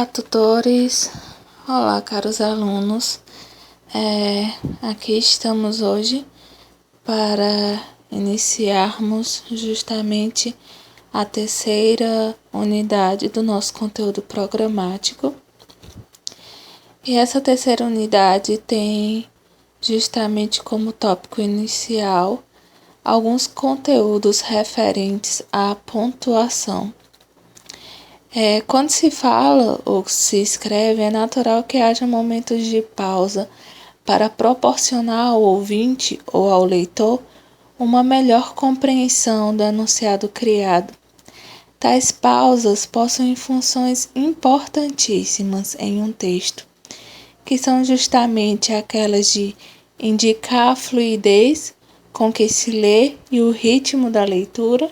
Olá, tutores! Olá, caros alunos! Aqui estamos hoje para iniciarmos justamente a terceira unidade do nosso conteúdo programático. E essa terceira unidade tem justamente como tópico inicial alguns conteúdos referentes à pontuação. Quando se fala ou se escreve, é natural que haja momentos de pausa para proporcionar ao ouvinte ou ao leitor uma melhor compreensão do enunciado criado. Tais pausas possuem funções importantíssimas em um texto, que são justamente aquelas de indicar a fluidez com que se lê e o ritmo da leitura.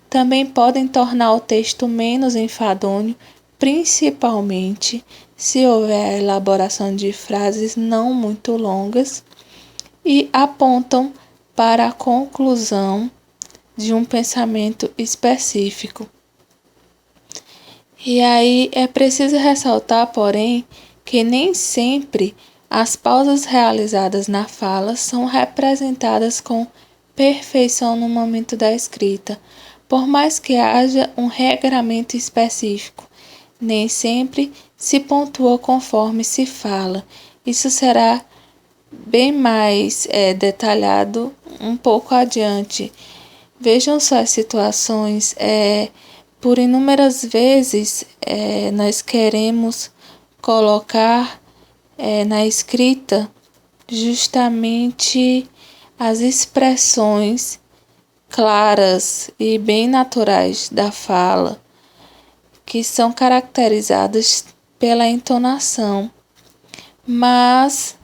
Também podem tornar o texto menos enfadonho, principalmente se houver a elaboração de frases não muito longas, e apontam para a conclusão de um pensamento específico. E aí é preciso ressaltar, porém, que nem sempre as pausas realizadas na fala são representadas com perfeição no momento da escrita, por mais que haja um regramento específico. Nem sempre se pontua conforme se fala. Isso será bem mais detalhado um pouco adiante. Vejam só as situações. Por inúmeras vezes nós queremos colocar na escrita justamente as expressões claras e bem naturais da fala, que são caracterizadas pela entonação, mas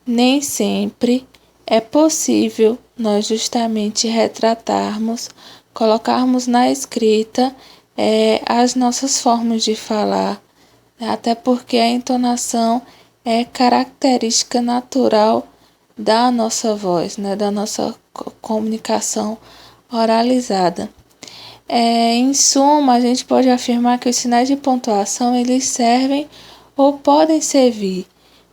nem sempre é possível nós justamente retratarmos, colocarmos na escrita as nossas formas de falar, até porque a entonação é característica natural da nossa voz, da nossa comunicação oralizada. Em suma, a gente pode afirmar que os sinais de pontuação eles servem ou podem servir,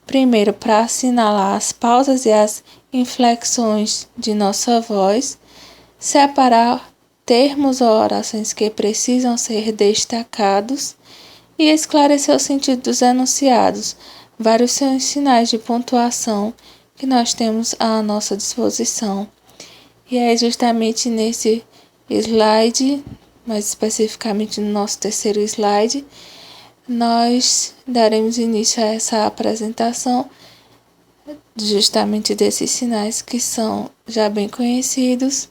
primeiro, para assinalar as pausas e as inflexões de nossa voz, separar termos ou orações que precisam ser destacados e esclarecer o sentido dos enunciados. Vários são os sinais de pontuação que nós temos à nossa disposição. E é justamente nesse slide, mais especificamente no nosso terceiro slide, nós daremos início a essa apresentação justamente desses sinais que são já bem conhecidos,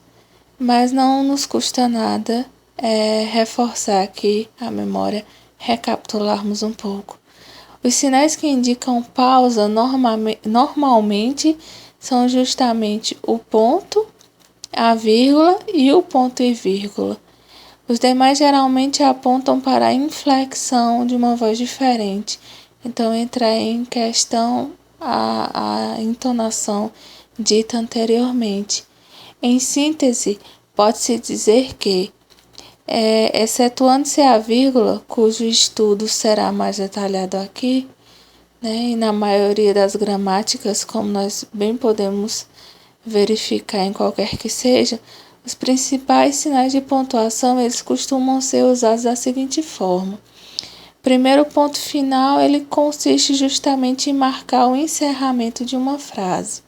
mas não nos custa nada reforçar aqui a memória, recapitularmos um pouco. Os sinais que indicam pausa normalmente são justamente o ponto, a vírgula e o ponto e vírgula. Os demais geralmente apontam para a inflexão de uma voz diferente. Então entra em questão a entonação dita anteriormente. Em síntese, pode-se dizer que, excetuando-se a vírgula, cujo estudo será mais detalhado aqui, e na maioria das gramáticas, como nós bem podemos verificar em qualquer que seja, os principais sinais de pontuação eles costumam ser usados da seguinte forma. Primeiro, o ponto final ele consiste justamente em marcar o encerramento de uma frase.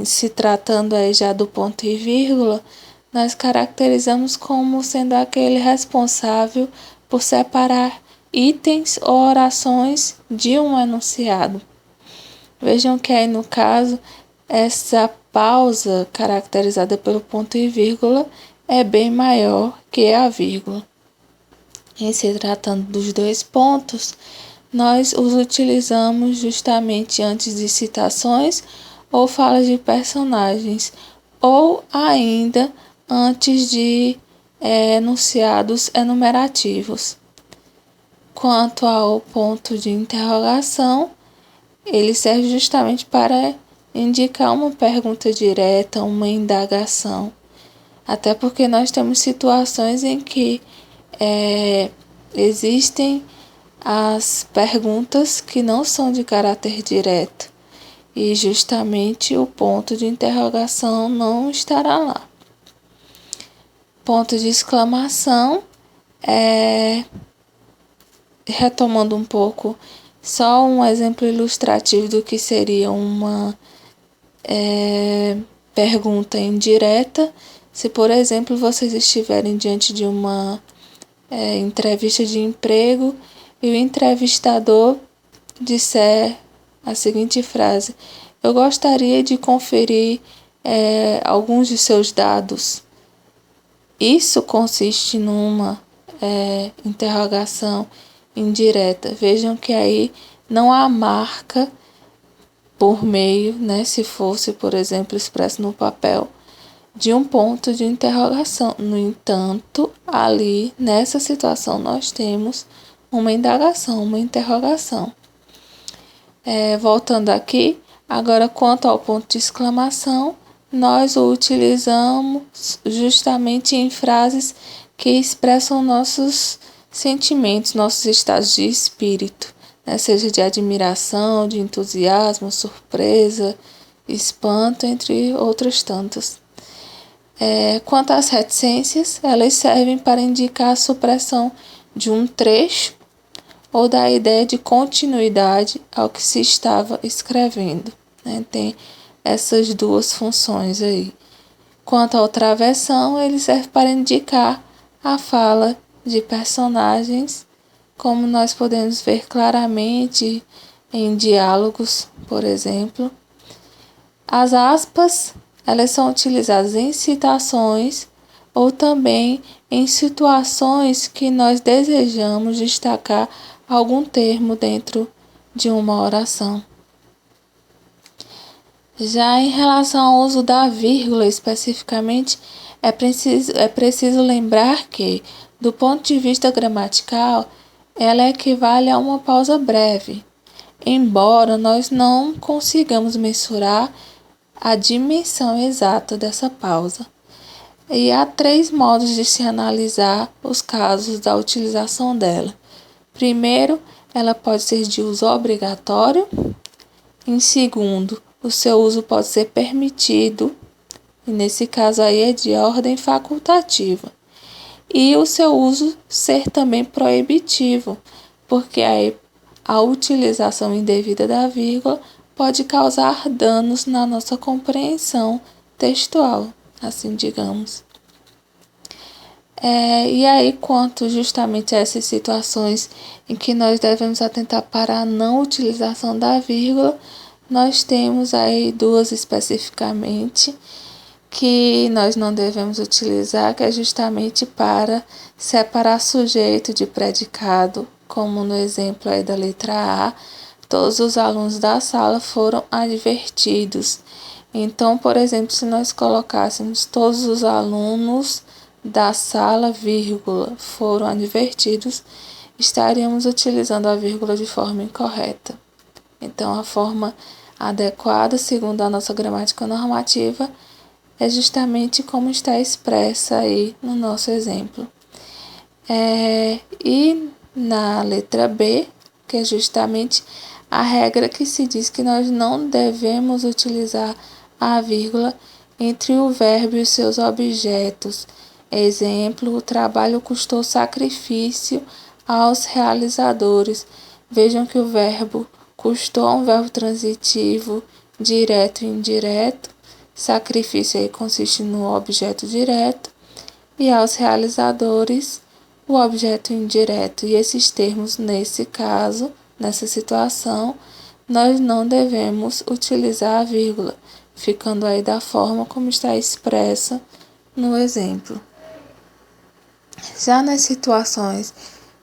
Se tratando aí já do ponto e vírgula, nós caracterizamos como sendo aquele responsável por separar itens ou orações de um enunciado. Vejam que aí no caso, essa pausa caracterizada pelo ponto e vírgula é bem maior que a vírgula. Em se tratando dos dois pontos, nós os utilizamos justamente antes de citações ou falas de personagens, ou ainda antes de enunciados enumerativos. Quanto ao ponto de interrogação, ele serve justamente para indicar uma pergunta direta, uma indagação. Até porque nós temos situações em que existem as perguntas que não são de caráter direto e justamente o ponto de interrogação não estará lá. Ponto de exclamação retomando um pouco, só um exemplo ilustrativo do que seria uma pergunta indireta. Se, por exemplo, vocês estiverem diante de uma entrevista de emprego e o entrevistador disser a seguinte frase: eu gostaria de conferir alguns de seus dados. Isso consiste numa interrogação indireta. Vejam que aí não há marca por meio, se fosse, por exemplo, expresso no papel, de um ponto de interrogação. No entanto, ali, nessa situação, nós temos uma indagação, uma interrogação. Voltando aqui, agora quanto ao ponto de exclamação, nós o utilizamos justamente em frases que expressam nossos sentimentos, nossos estados de espírito, seja de admiração, de entusiasmo, surpresa, espanto, entre outros tantos. Quanto às reticências, elas servem para indicar a supressão de um trecho ou da ideia de continuidade ao que se estava escrevendo. Tem essas duas funções aí. Quanto ao travessão, ele serve para indicar a fala de personagens, como nós podemos ver claramente em diálogos, por exemplo. As aspas, elas são utilizadas em citações ou também em situações que nós desejamos destacar algum termo dentro de uma oração. Já em relação ao uso da vírgula especificamente, é preciso lembrar que, do ponto de vista gramatical, ela equivale a uma pausa breve, embora nós não consigamos mensurar a dimensão exata dessa pausa. E há 3 modos de se analisar os casos da utilização dela. Primeiro, ela pode ser de uso obrigatório. Em segundo, o seu uso pode ser permitido, e nesse caso aí é de ordem facultativa. E o seu uso ser também proibitivo, porque aí a utilização indevida da vírgula pode causar danos na nossa compreensão textual, assim digamos. E aí, quanto justamente a essas situações em que nós devemos atentar para a não utilização da vírgula, nós temos aí 2 especificamente que nós não devemos utilizar, que é justamente para separar sujeito de predicado, como no exemplo aí da letra A, todos os alunos da sala foram advertidos. Então, por exemplo, se nós colocássemos todos os alunos da sala, vírgula, foram advertidos, estaríamos utilizando a vírgula de forma incorreta. Então, a forma adequada, segundo a nossa gramática normativa, é justamente como está expressa aí no nosso exemplo. E na letra B, que é justamente a regra que se diz que nós não devemos utilizar a vírgula entre o verbo e os seus objetos. Exemplo, o trabalho custou sacrifício aos realizadores. Vejam que o verbo custou é um verbo transitivo, direto e indireto. Sacrifício aí consiste no objeto direto e aos realizadores o objeto indireto. E esses termos, nesse caso, nessa situação, nós não devemos utilizar a vírgula, ficando aí da forma como está expressa no exemplo. Já nas situações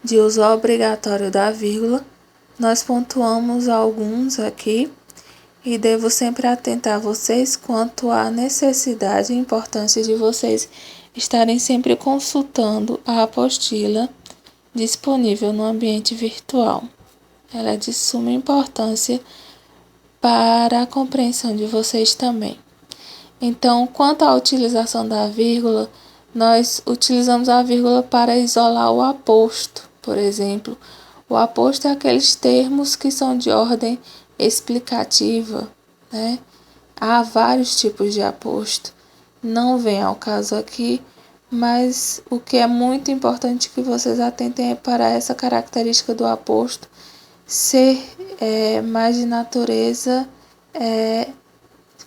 de uso obrigatório da vírgula, nós pontuamos alguns aqui e devo sempre atentar vocês quanto à necessidade e importância de vocês estarem sempre consultando a apostila disponível no ambiente virtual. Ela é de suma importância para a compreensão de vocês também. Então, quanto à utilização da vírgula, nós utilizamos a vírgula para isolar o aposto, Por exemplo, o aposto é aqueles termos que são de ordem explicativa, né? Há vários tipos de aposto. Não vem ao caso aqui, mas o que é muito importante que vocês atentem é para essa característica do aposto ser mais de natureza,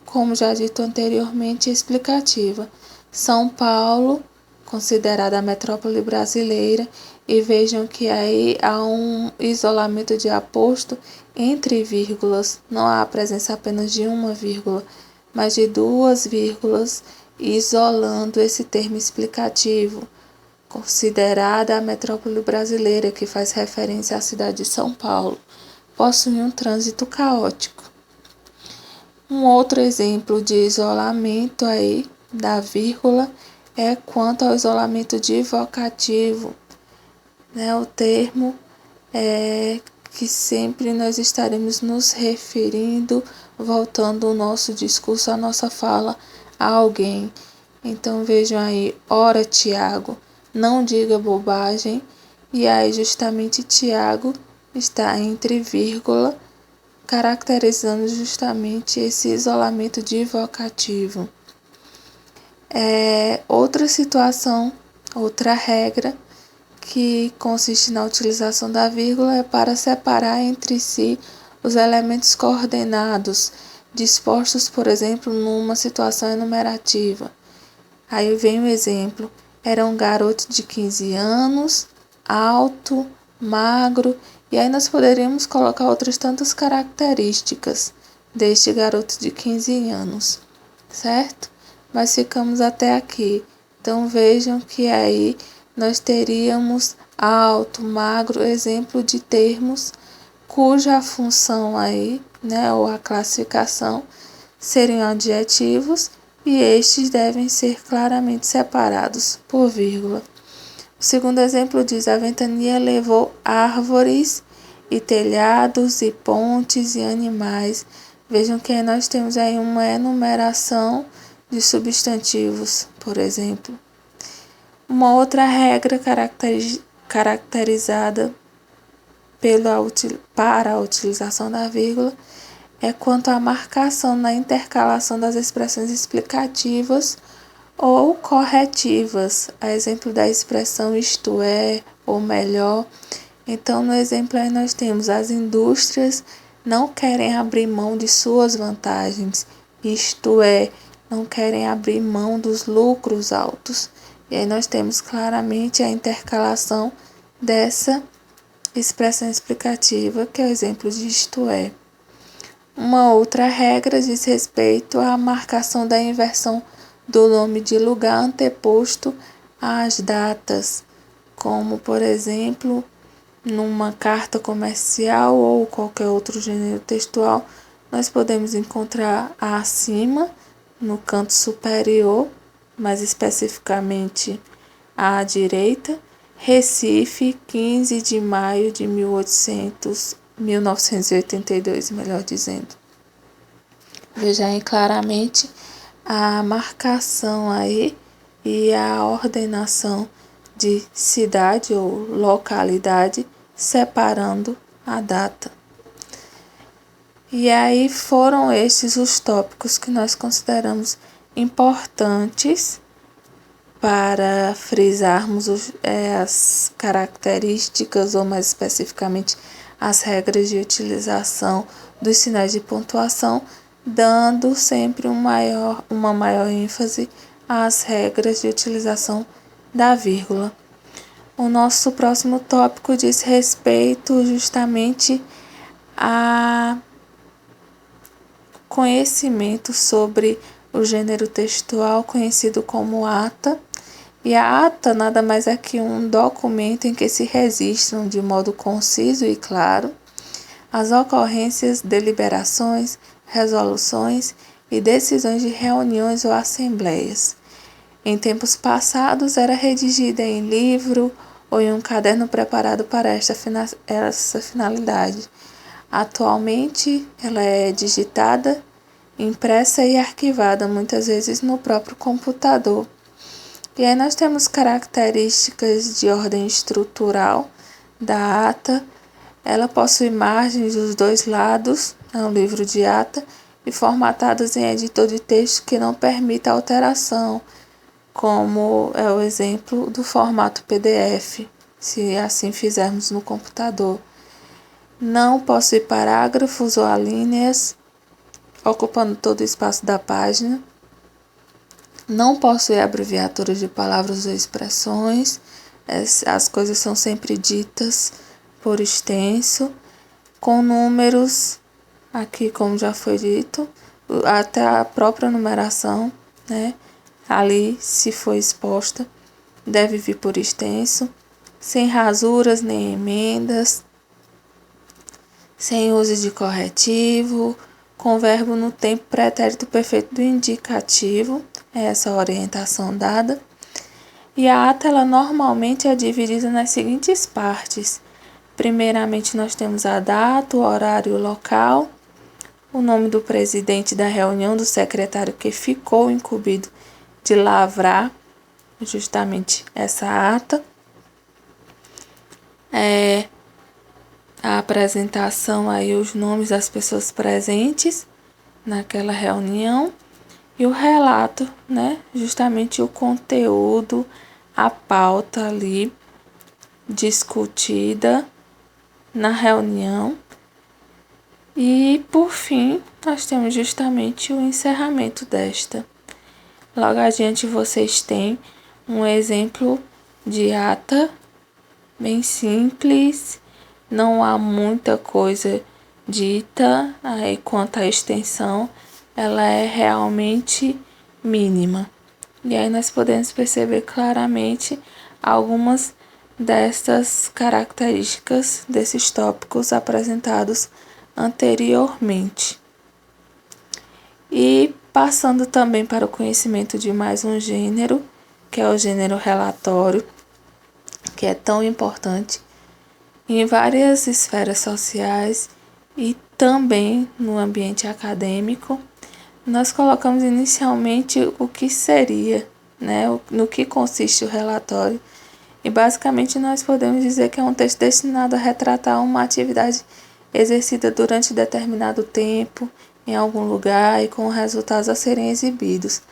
como já dito anteriormente, explicativa. São Paulo, considerada a metrópole brasileira, e vejam que aí há um isolamento de aposto entre vírgulas, não há a presença apenas de uma vírgula, mas de duas vírgulas, isolando esse termo explicativo. Considerada a metrópole brasileira, que faz referência à cidade de São Paulo, possui um trânsito caótico. Um outro exemplo de isolamento aí da vírgula é quanto ao isolamento de vocativo, né? O termo que sempre nós estaremos nos referindo, voltando o nosso discurso, a nossa fala a alguém. Então vejam aí, ora Tiago, não diga bobagem, e aí justamente Tiago está entre vírgula, caracterizando justamente esse isolamento de vocativo. Outra situação, outra regra que consiste na utilização da vírgula é para separar entre si os elementos coordenados, dispostos, por exemplo, numa situação enumerativa. Aí vem o exemplo: era um garoto de 15 anos, alto, magro, e aí nós poderíamos colocar outras tantas características deste garoto de 15 anos, certo? Mas ficamos até aqui. Então vejam que aí nós teríamos alto, magro, exemplo de termos cuja função aí, né, ou a classificação, seriam adjetivos, e estes devem ser claramente separados por vírgula. O segundo exemplo diz: a ventania levou árvores e telhados e pontes e animais. Vejam que nós temos aí uma enumeração de substantivos, por exemplo. Uma outra regra caracterizada para a utilização da vírgula é quanto à marcação na intercalação das expressões explicativas ou corretivas, a exemplo da expressão isto é, ou melhor. Então, no exemplo aí nós temos: as indústrias não querem abrir mão de suas vantagens, isto é, não querem abrir mão dos lucros altos. E aí nós temos claramente a intercalação dessa expressão explicativa, que é o exemplo de isto é. Uma outra regra diz respeito à marcação da inversão do nome de lugar anteposto às datas, como, por exemplo, numa carta comercial ou qualquer outro gênero textual, nós podemos encontrar acima, no canto superior, mais especificamente à direita, Recife, 15 de maio de 1982, melhor dizendo. Veja aí claramente a marcação aí e a ordenação de cidade ou localidade, separando a data. E aí foram estes os tópicos que nós consideramos importantes para frisarmos as características, ou mais especificamente as regras de utilização dos sinais de pontuação, dando sempre uma maior ênfase às regras de utilização da vírgula. O nosso próximo tópico diz respeito justamente a conhecimento sobre o gênero textual conhecido como ata. E a ata nada mais é que um documento em que se registram de modo conciso e claro as ocorrências, deliberações, resoluções e decisões de reuniões ou assembleias. Em tempos passados era redigida em livro ou em um caderno preparado para essa finalidade. Atualmente ela é digitada, impressa e arquivada, muitas vezes no próprio computador. E aí nós temos características de ordem estrutural da ata. Ela possui margens dos dois lados, é um livro de ata, e formatadas em editor de texto que não permita alteração, como é o exemplo do formato PDF, se assim fizermos no computador. Não possui parágrafos ou alíneas, ocupando todo o espaço da página. Não possui abreviaturas de palavras ou expressões. As coisas são sempre ditas por extenso, com números, aqui como já foi dito, até a própria numeração, né? Ali, se for exposta, deve vir por extenso, sem rasuras nem emendas, sem uso de corretivo, com verbo no tempo pretérito perfeito do indicativo, é essa a orientação dada. E a ata, ela normalmente é dividida nas seguintes partes. Primeiramente, nós temos a data, o horário e o local, o nome do presidente da reunião, do secretário que ficou incumbido de lavrar justamente essa ata, a apresentação aí, os nomes das pessoas presentes naquela reunião, e o relato, né? Justamente o conteúdo, a pauta ali discutida na reunião. E, por fim, nós temos justamente o encerramento desta. Logo adiante vocês têm um exemplo de ata bem simples, não há muita coisa dita, aí quanto à extensão, ela é realmente mínima. E aí nós podemos perceber claramente algumas destas características desses tópicos apresentados anteriormente. E passando também para o conhecimento de mais um gênero, que é o gênero relatório, que é tão importante em várias esferas sociais e também no ambiente acadêmico. Nós colocamos inicialmente o que seria, né, no que consiste o relatório, e basicamente nós podemos dizer que é um texto destinado a retratar uma atividade exercida durante determinado tempo, em algum lugar e com resultados a serem exibidos.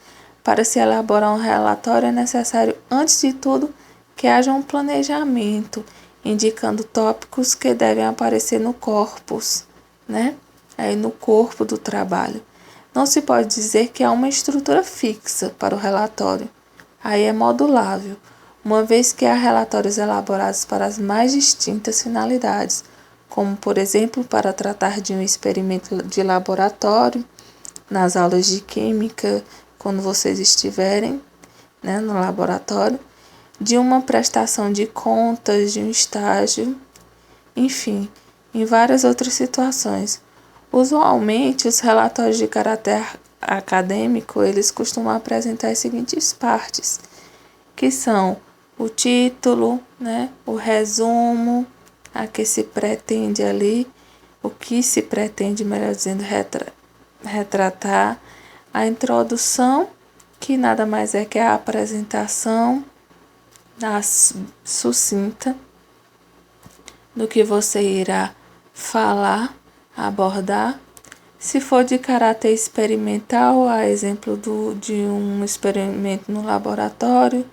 Para se elaborar um relatório é necessário, antes de tudo, que haja um planejamento, indicando tópicos que devem aparecer no corpus, né? Aí no corpo do trabalho. Não se pode dizer que há uma estrutura fixa para o relatório. Aí é modulável, uma vez que há relatórios elaborados para as mais distintas finalidades, como, por exemplo, para tratar de um experimento de laboratório, nas aulas de química, quando vocês estiverem, né, no laboratório, de uma prestação de contas, de um estágio, enfim, em várias outras situações. Usualmente, os relatórios de caráter acadêmico, eles costumam apresentar as seguintes partes, que são o título, né, o resumo, a que se pretende ali, o que se pretende, melhor dizendo, retratar, a introdução, que nada mais é que a apresentação sucinta do que você irá falar, abordar. Se for de caráter experimental, a exemplo de um experimento no laboratório,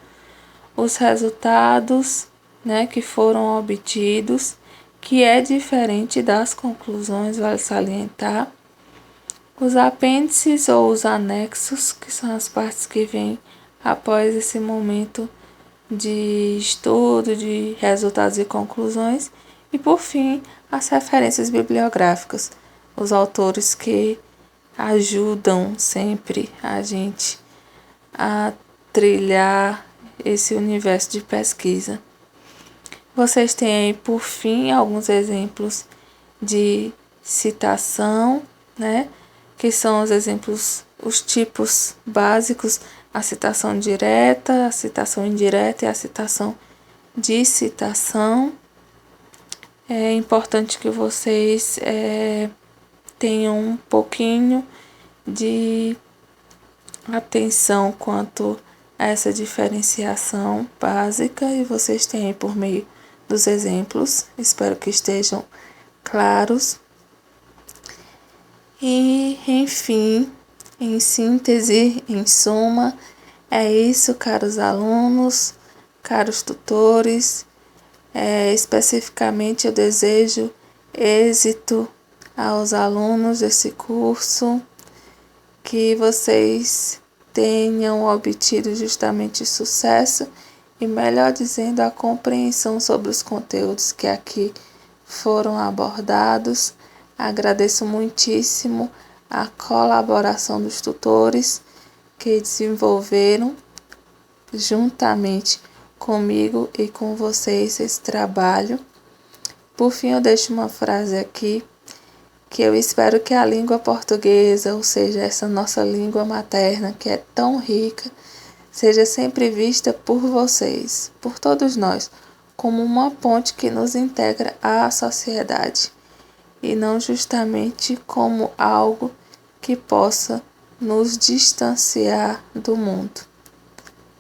os resultados, né, que foram obtidos, que é diferente das conclusões, vale salientar. Os apêndices ou os anexos, que são as partes que vêm após esse momento de estudo, de resultados e conclusões. E, por fim, as referências bibliográficas, os autores que ajudam sempre a gente a trilhar esse universo de pesquisa. Vocês têm aí, por fim, alguns exemplos de citação, né? Que são os exemplos, os tipos básicos, a citação direta, a citação indireta e a citação de citação. É importante que vocês tenham um pouquinho de atenção quanto a essa diferenciação básica, e vocês têm por meio dos exemplos. Espero que estejam claros. E, enfim, em síntese, em suma, é isso, caros alunos, caros tutores. Especificamente, eu desejo êxito aos alunos desse curso, que vocês tenham obtido justamente sucesso e, melhor dizendo, a compreensão sobre os conteúdos que aqui foram abordados. Agradeço muitíssimo a colaboração dos tutores que desenvolveram juntamente comigo e com vocês esse trabalho. Por fim, eu deixo uma frase aqui, que eu espero que a língua portuguesa, ou seja, essa nossa língua materna, que é tão rica, seja sempre vista por vocês, por todos nós, como uma ponte que nos integra à sociedade, e não justamente como algo que possa nos distanciar do mundo.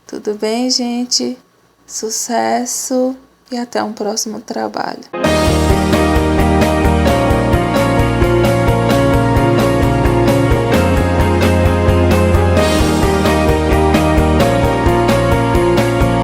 Tudo bem, gente? Sucesso e até um próximo trabalho.